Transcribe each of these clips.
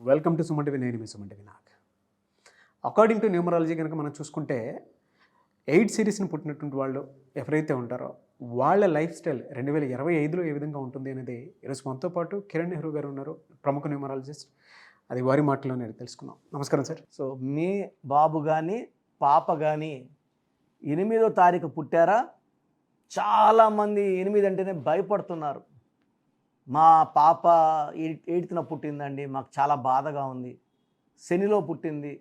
Welcome to Suman TV. నేను మీ Suman TV. According to numerology కనుక మనం చూసుకుంటే 8 సిరీస్ని పుట్టినటువంటి వాళ్ళు ఎవరైతే ఉంటారో వాళ్ళ లైఫ్ స్టైల్ 2025లో ఏ విధంగా ఉంటుంది అనేది ఈరోజు మనతో పాటు కిరణ్ నెహ్రూ గారు ఉన్నారు, ప్రముఖ న్యూమరాలజిస్ట్. అది వారి మాటలోనే తెలుసుకుందాం. నమస్కారం సార్. సో మీ బాబు కానీ పాప కానీ 8వ తారీఖు పుట్టారా? చాలామంది 8 అంటేనే భయపడుతున్నారు. మా పాప 8న పుట్టిందండి, మాకు చాలా బాధగా ఉంది. శనిలో పుట్టింది.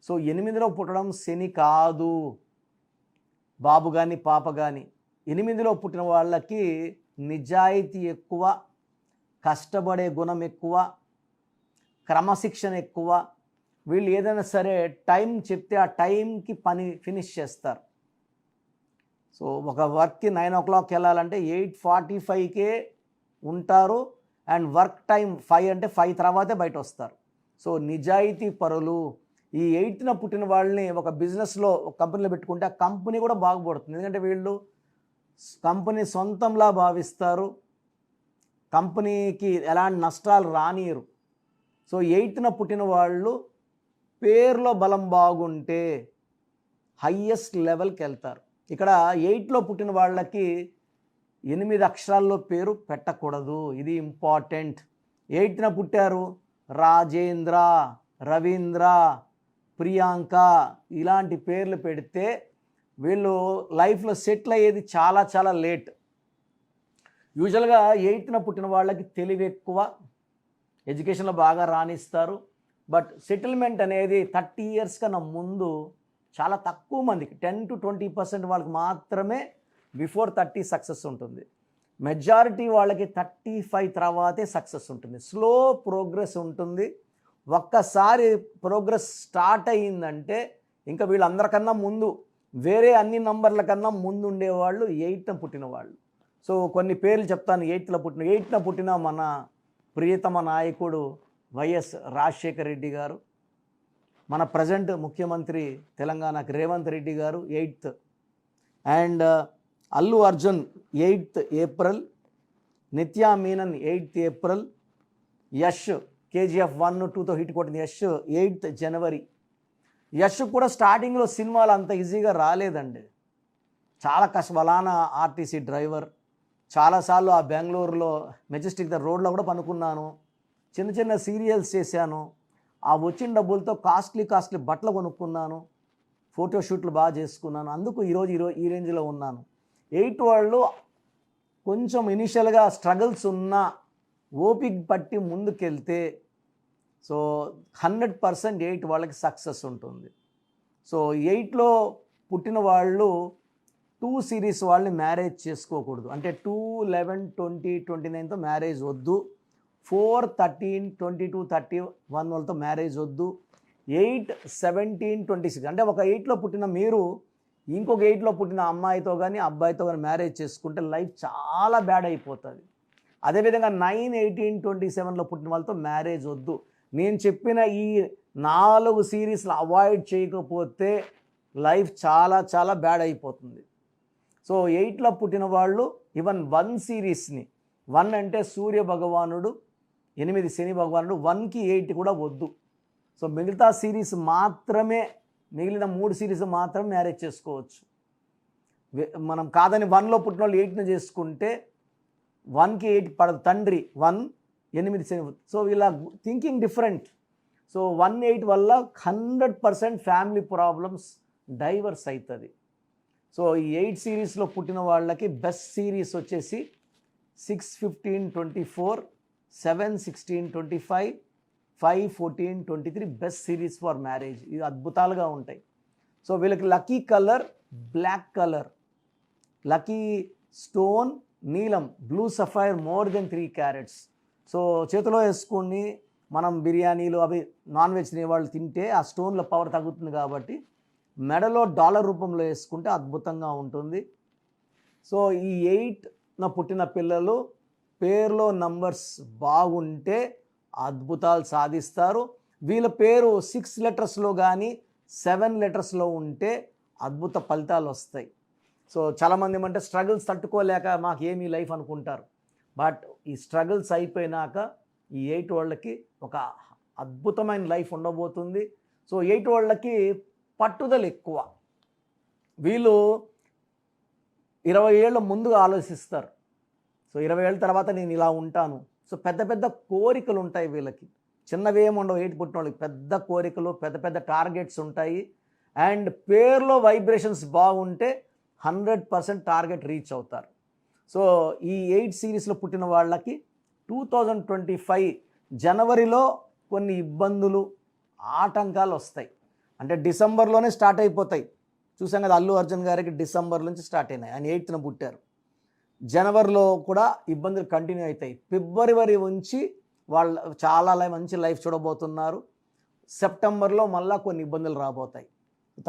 సో 8లో పుట్టడం శని కాదు. బాబు కానీ పాప కానీ 8లో పుట్టిన వాళ్ళకి నిజాయితీ ఎక్కువ, కష్టపడే గుణం ఎక్కువ, క్రమశిక్షణ ఎక్కువ. వీళ్ళు ఏదైనా సరే టైం చెప్తే ఆ టైంకి పని ఫినిష్ చేస్తారు. సో ఒక వర్క్కి 9 o'clock వెళ్ళాలంటే 8:45కే ఉంటారు. అండ్ వర్క్ టైం 5 అంటే 5 తర్వాతే బయట వస్తారు. సో నిజాయితీ పరులు. ఈ 8న పుట్టిన వాళ్ళని ఒక బిజినెస్లో ఒక కంపెనీలో పెట్టుకుంటే ఆ కంపెనీ కూడా బాగుపడుతుంది. ఎందుకంటే వీళ్ళు కంపెనీ సొంతంలా భావిస్తారు, కంపెనీకి ఎలాంటి నష్టాలు రానియరు. సో 8న పుట్టిన వాళ్ళు పేరులో బలం బాగుంటే హయ్యెస్ట్ లెవెల్కి వెళ్తారు. ఇక్కడ 8లో పుట్టిన వాళ్ళకి 8 అక్షరాల్లో పేరు పెట్టకూడదు. ఇది ఇంపార్టెంట్. 8న పుట్టారు రాజేంద్ర, రవీంద్ర, ప్రియాంక ఇలాంటి పేర్లు పెడితే వీళ్ళు లైఫ్లో సెటిల్ అయ్యేది చాలా చాలా లేట్. యూజువల్గా 8న పుట్టిన వాళ్ళకి తెలివి ఎక్కువ, ఎడ్యుకేషన్లో బాగా రాణిస్తారు. బట్ సెటిల్మెంట్ అనేది 30 years కన్నా ముందు చాలా తక్కువ మందికి, 10 to 20% వాళ్ళకి మాత్రమే బిఫోర్ 30 సక్సెస్ ఉంటుంది. మెజారిటీ వాళ్ళకి 35 తర్వాతే సక్సెస్ ఉంటుంది. స్లో ప్రోగ్రెస్ ఉంటుంది. ఒక్కసారి ప్రోగ్రెస్ స్టార్ట్ అయ్యిందంటే ఇంకా వీళ్ళందరికన్నా ముందు, వేరే అన్ని నంబర్ల కన్నా ముందు ఉండేవాళ్ళు 8న పుట్టిన వాళ్ళు. సో కొన్ని పేర్లు చెప్తాను. 8న పుట్టిన మన ప్రియతమ నాయకుడు వైఎస్ రాజశేఖర రెడ్డి గారు, మన ప్రజెంట్ ముఖ్యమంత్రి తెలంగాణకి రేవంత్ రెడ్డి గారు 8th. And Allu Arjun 8th April, Nithya Menen 8th April, Yash KGF 1, 2తో హిట్ కొట్టింది యష్ 8th January. యష్ కూడా స్టార్టింగ్లో సినిమాలు అంత ఈజీగా రాలేదండి. చాలా వలానా ఆర్టీసీ డ్రైవర్. చాలాసార్లు ఆ బెంగళూరులో మెజెస్టిక్ రోడ్లో కూడా పనుకున్నాను. చిన్న చిన్న సీరియల్స్ చేశాను. ఆ వచ్చిన డబ్బులతో కాస్ట్లీ బట్టలు కొనుక్కున్నాను, ఫోటోషూట్లు బాగా చేసుకున్నాను. అందుకు ఈరోజు ఈ రేంజ్లో ఉన్నాను. 8 వాళ్ళు కొంచెం ఇనిషియల్గా స్ట్రగుల్స్ ఉన్నా ఓపిక పట్టి ముందుకెళ్తే సో 100% 8 వాళ్ళకి సక్సెస్ ఉంటుంది. సో 8లో పుట్టిన వాళ్ళు 2 series వాళ్ళని మ్యారేజ్ చేసుకోకూడదు. అంటే 2, 11, 20, 29తో మ్యారేజ్ వద్దు. 4, 13, 22, 31 వాళ్ళతో మ్యారేజ్ వద్దు. 8, 17, 26 అంటే ఒక 8లో పుట్టిన మీరు ఇంకొక 8లో పుట్టిన అమ్మాయితో కానీ అబ్బాయితో కానీ మ్యారేజ్ చేసుకుంటే లైఫ్ చాలా బ్యాడ్ అయిపోతుంది. అదేవిధంగా 9, 18, 27లో పుట్టిన వాళ్ళతో మ్యారేజ్ వద్దు. నేను చెప్పిన ఈ 4 సిరీస్లు అవాయిడ్ చేయకపోతే లైఫ్ చాలా చాలా బ్యాడ్ అయిపోతుంది. సో 8లో పుట్టిన వాళ్ళు ఈవెన్ 1 సిరీస్ని, 1 అంటే సూర్య భగవానుడు, 8 శని భగవానుడు, 1కి 8 కూడా వద్దు. సో మిగతా సిరీస్ మాత్రమే, మిగిలిన 3 సిరీస్ మాత్రమే మ్యారేజ్ చేసుకోవచ్చు. మనం కాదని 1లో పుట్టిన వాళ్ళు 8ని చేసుకుంటే 1కి 8 పడదు. తండ్రి 1, 8 శని. సో ఇలా థింకింగ్ డిఫరెంట్. సో 1, 8 వల్ల 100% ఫ్యామిలీ ప్రాబ్లమ్స్ డైవర్స్ అవుతుంది. సో ఈ 8 సిరీస్లో పుట్టిన వాళ్ళకి బెస్ట్ సిరీస్ వచ్చేసి 6, 15, 24, 7, 16, 25, 5, 14, 23 బెస్ట్ సిరీస్ ఫర్ మ్యారేజ్. ఇవి అద్భుతాలుగా ఉంటాయి. సో వీళ్ళకి lucky colour black colour, lucky stone నీలం, blue sapphire more than 3 carats. So చేతిలో వేసుకొని మనం బిర్యానీలు అవి నాన్ వెజ్ తినేవాళ్ళు తింటే ఆ స్టోన్ల పవర్ తగ్గుతుంది. కాబట్టి మెడలో డాలర్ రూపంలో వేసుకుంటే అద్భుతంగా ఉంటుంది. సో ఈ 8న పుట్టిన పిల్లలు పేరులో నంబర్స్ బాగుంటే అద్భుతాలు సాధిస్తారు. వీళ్ళ పేరు 6 letersలో కానీ 7 letersలో ఉంటే అద్భుత ఫలితాలు వస్తాయి. సో చాలామంది ఏమంటే స్ట్రగుల్స్ తట్టుకోలేక మాకు ఏమీ లైఫ్ అనుకుంటారు. బట్ ఈ స్ట్రగుల్స్ అయిపోయినాక ఈ 8 వాళ్ళకి ఒక అద్భుతమైన లైఫ్ ఉండబోతుంది. సో 8 వాళ్ళకి పట్టుదల ఎక్కువ. వీళ్ళు 20 ఏళ్ళ ముందుగా ఆలోచిస్తారు. సో 20 ఏళ్ళ తర్వాత నేను ఇలా ఉంటాను. సో పెద్ద పెద్ద కోరికలు ఉంటాయి వీళ్ళకి. చిన్నవి ఏమి ఉండవు. 8 పుట్టిన వాళ్ళకి పెద్ద కోరికలు, పెద్ద పెద్ద టార్గెట్స్ ఉంటాయి. అండ్ పేరులో వైబ్రేషన్స్ బాగుంటే 100% టార్గెట్ రీచ్ అవుతారు. సో ఈ 8 సిరీస్లో పుట్టిన వాళ్ళకి 2025 జనవరిలో కొన్ని ఇబ్బందులు, ఆటంకాలు వస్తాయి. అంటే డిసెంబర్లోనే స్టార్ట్ అయిపోతాయి. చూసాం కదా, అల్లు అర్జున్ గారికి డిసెంబర్ నుంచి స్టార్ట్ అయినాయి. ఆయన 8న పుట్టారు. జనవరిలో కూడా ఇబ్బందులు కంటిన్యూ అవుతాయి. ఫిబ్రవరి నుంచి వాళ్ళు చాలా మంచి లైఫ్ చూడబోతున్నారు. సెప్టెంబర్లో మళ్ళీ కొన్ని ఇబ్బందులు రాబోతాయి.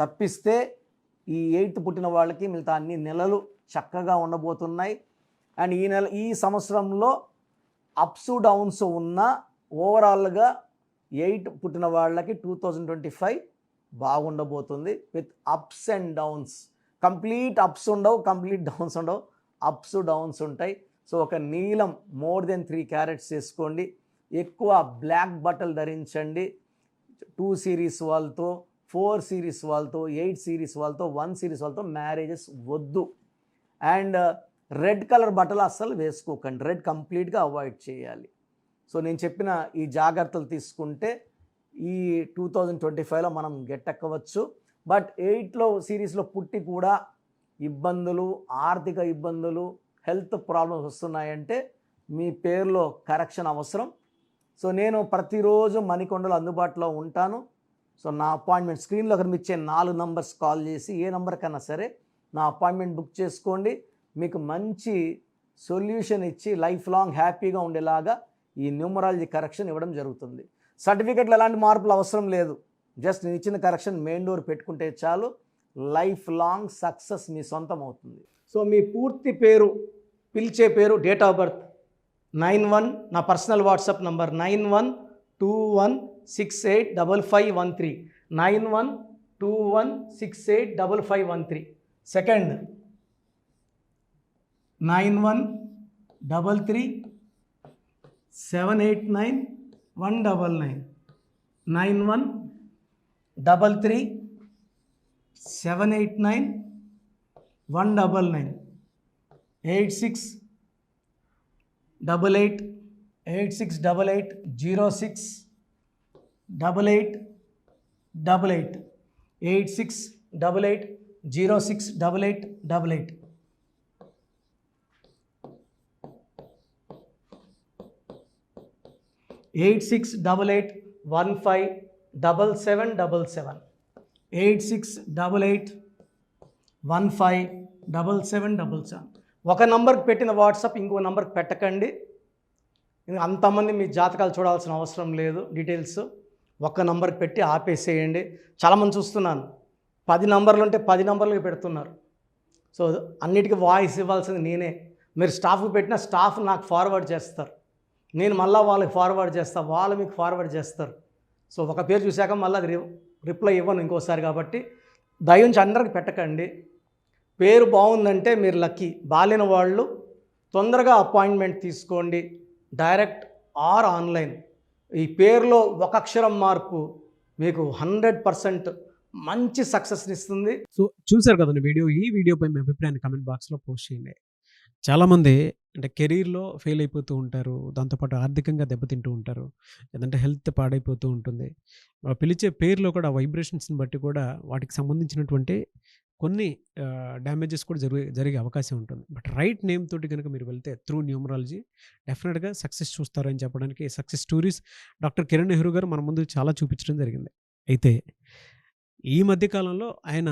తప్పిస్తే ఈ 8th పుట్టిన వాళ్ళకి మిగతా అన్ని నెలలు చక్కగా ఉండబోతున్నాయి. అండ్ ఈ సంవత్సరంలో అప్స్ డౌన్స్ ఉన్న ఓవరాల్గా 8 పుట్టిన వాళ్ళకి 2025 బాగుండబోతుంది. With ups and downs. Complete ups ఉండవు, కంప్లీట్ డౌన్స్ ఉండవు, అప్స్ డౌన్స్ ఉంటాయి. సో ఒక నీలం మోర్ దెన్ 3 క్యారెట్స్ వేసుకోండి. ఎక్కువ బ్లాక్ బట్టలు ధరించండి. 2 సిరీస్ వాళ్ళతో, 4 సిరీస్ వాళ్ళతో, 8 సిరీస్ వాళ్ళతో, 1 సిరీస్ వాళ్ళతో మ్యారేజెస్ వద్దు. అండ్ రెడ్ కలర్ బట్టలు అస్సలు వేసుకోకండి. రెడ్ కంప్లీట్గా అవాయిడ్ చేయాలి. సో నేను చెప్పిన ఈ జాగ్రత్తలు తీసుకుంటే ఈ 2025లో మనం గెట్టెక్కవచ్చు. బట్ 8లో సిరీస్లో పుట్టి కూడా ఇబ్బందులు, ఆర్థిక ఇబ్బందులు, హెల్త్ ప్రాబ్లమ్స్ వస్తున్నాయంటే మీ పేరులో కరెక్షన్ అవసరం. సో నేను ప్రతిరోజు మణికొండలో అందుబాటులో ఉంటాను. సో నా అపాయింట్మెంట్ స్క్రీన్లో కనిపించే 4 నంబర్స్ కాల్ చేసి ఏ నెంబర్ కన్నా సరే నా అపాయింట్మెంట్ బుక్ చేసుకోండి. మీకు మంచి సొల్యూషన్ ఇచ్చి లైఫ్ లాంగ్ హ్యాపీగా ఉండేలాగా ఈ న్యూమరాలజీ కరెక్షన్ ఇవ్వడం జరుగుతుంది. సర్టిఫికెట్లు ఎలాంటి మార్పులు అవసరం లేదు. జస్ట్ నేను ఇచ్చిన కరెక్షన్ మెయిన్ డోర్ పెట్టుకుంటే చాలు. లైఫ్ లాంగ్ సక్సెస్ మీ సొంతం అవుతుంది. సో మీ పూర్తి పేరు, పిలిచే పేరు, డేట్ ఆఫ్ బర్త్ 91, నా పర్సనల్ వాట్సాప్ నంబర్ 9121685513, 9121685513. సెకండ్ 9133789199, 9133789199, 868886880688, 8688068888. 8688157777, 8688157777. ఒక నంబర్కి పెట్టిన వాట్సాప్ ఇంకో నంబర్కి పెట్టకండి. అంతమంది మీ జాతకాలు చూడాల్సిన అవసరం లేదు. డీటెయిల్స్ ఒక్క నంబర్కి పెట్టి ఆపేసేయండి. చాలామంది చూస్తున్నాను 10 నంబర్లు ఉంటే 10 నంబర్లకి పెడుతున్నారు. సో అన్నిటికీ వాయిస్ ఇవ్వాల్సింది నేనే. మీరు స్టాఫ్కి పెట్టిన స్టాఫ్ నాకు ఫార్వర్డ్ చేస్తారు. నేను మళ్ళీ వాళ్ళకి ఫార్వర్డ్ చేస్తాను, వాళ్ళు మీకు ఫార్వర్డ్ చేస్తారు. సో ఒక పేరు చూశాక మళ్ళీ అది రిప్లై ఇవ్వను ఇంకోసారి. కాబట్టి దయించి అందరికి పెట్టకండి. పేరు బాగుందంటే మీరు లక్కీ. బాలేని వాళ్ళు తొందరగా అపాయింట్మెంట్ తీసుకోండి, డైరెక్ట్ ఆర్ ఆన్లైన్. ఈ పేరులో ఒక అక్షరం మార్పు మీకు 100% మంచి సక్సెస్ని ఇస్తుంది. సో చూశారు కదండి వీడియో. ఈ వీడియోపై మీ అభిప్రాయాన్ని కామెంట్ బాక్స్లో పోస్ట్ చేయండి. చాలామంది అంటే కెరీర్లో ఫెయిల్ అయిపోతూ ఉంటారు, దాంతోపాటు ఆర్థికంగా దెబ్బతింటూ ఉంటారు, లేదంటే హెల్త్ పాడైపోతూ ఉంటుంది. పిలిచే పేరులో కూడా వైబ్రేషన్స్ని బట్టి కూడా వాటికి సంబంధించినటువంటి కొన్ని డ్యామేజెస్ కూడా జరిగే అవకాశం ఉంటుంది. బట్ రైట్ నేమ్ తోటి కనుక మీరు వెళ్తే త్రూ న్యూమరాలజీ డెఫినెట్గా సక్సెస్ చూస్తారని చెప్పడానికి success stories doctor Kiran Nehru గారు మన ముందు చాలా చూపించడం జరిగింది. అయితే ఈ మధ్యకాలంలో ఆయన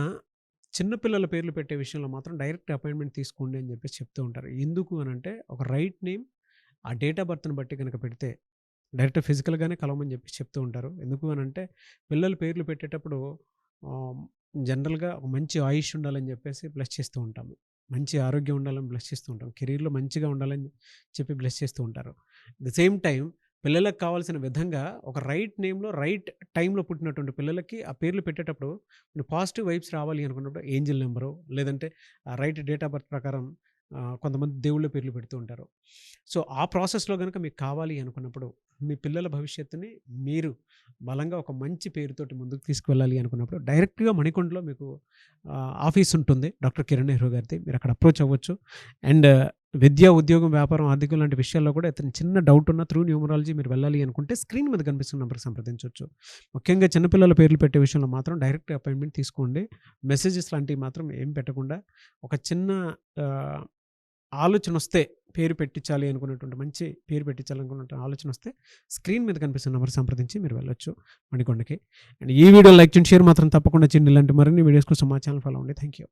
చిన్నపిల్లల పేర్లు పెట్టే విషయంలో మాత్రం డైరెక్ట్ అపాయింట్మెంట్ తీసుకోండి అని చెప్పేసి చెప్తూ ఉంటారు. ఎందుకు అని అంటే ఒక రైట్ నేమ్ ఆ డేట్ ఆఫ్ బర్త్ని బట్టి కనుక పెడితే డైరెక్ట్ ఫిజికల్గానే కలవమని చెప్పేసి చెప్తూ ఉంటారు. ఎందుకు అని అంటే పిల్లల పేర్లు పెట్టేటప్పుడు జనరల్గా ఒక మంచి ఆయుష్ ఉండాలని చెప్పేసి బ్లెస్ చేస్తూ ఉంటాము, మంచి ఆరోగ్యం ఉండాలని బ్లెస్ చేస్తూ ఉంటాం, కెరీర్లో మంచిగా ఉండాలని చెప్పి బ్లెస్ చేస్తూ ఉంటారు. ద సేమ్ టైం పిల్లలకు కావాల్సిన విధంగా ఒక రైట్ నేమ్లో రైట్ టైంలో పుట్టినటువంటి పిల్లలకి ఆ పేర్లు పెట్టేటప్పుడు పాజిటివ్ వైబ్స్ రావాలి అనుకున్నప్పుడు ఏంజిల్ నెంబరు లేదంటే రైట్ డేట్ ఆఫ్ బర్త్ ప్రకారం కొంతమంది దేవుళ్ళ పేర్లు పెడుతూ ఉంటారు. సో ఆ ప్రాసెస్లో కనుక మీకు కావాలి అనుకున్నప్పుడు, మీ పిల్లల భవిష్యత్తుని మీరు బలంగా ఒక మంచి పేరుతోటి ముందుకు తీసుకువెళ్ళాలి అనుకున్నప్పుడు, డైరెక్ట్గా మణికొండలో మీకు ఆఫీస్ ఉంటుంది డాక్టర్ కిరణ్ నెహ్రూ గారిది. మీరు అక్కడ అప్రోచ్ అవ్వచ్చు. అండ్ విద్య, ఉద్యోగం, వ్యాపారం, ఆర్థికం లాంటి విషయాల్లో కూడా ఏదైనా చిన్న డౌట్ ఉన్న త్రూ న్యూమరాలజీ మీరు వెళ్ళాలి అనుకుంటే స్క్రీన్ మీద కనిపిస్తున్న నెంబర్కి సంప్రదించవచ్చు. ముఖ్యంగా చిన్నపిల్లల పేర్లు పెట్టే విషయంలో మాత్రం డైరెక్ట్ అపాయింట్మెంట్ తీసుకోండి. మెసేజెస్ లాంటివి మాత్రం ఏం పెట్టకుండా, ఒక చిన్న ఆలోచన వస్తే పేరు పెట్టించాలి అనుకున్నటువంటి, మంచి పేరు పెట్టించాలనుకున్న ఆలోచన వస్తే స్క్రీన్ మీద కనిపిస్తున్న నెంబర్ సంప్రదించి మీరు వెళ్ళొచ్చు మణికొండకి. అండ్ ఈ వీడియో లైక్ చేయండి, షేర్ మాత్రం తప్పకుండా చేయండి. ఇలాంటి మరిన్ని వీడియోస్ కోసం మా ఛానల్ ఫాలో అవ్వండి. Thank you.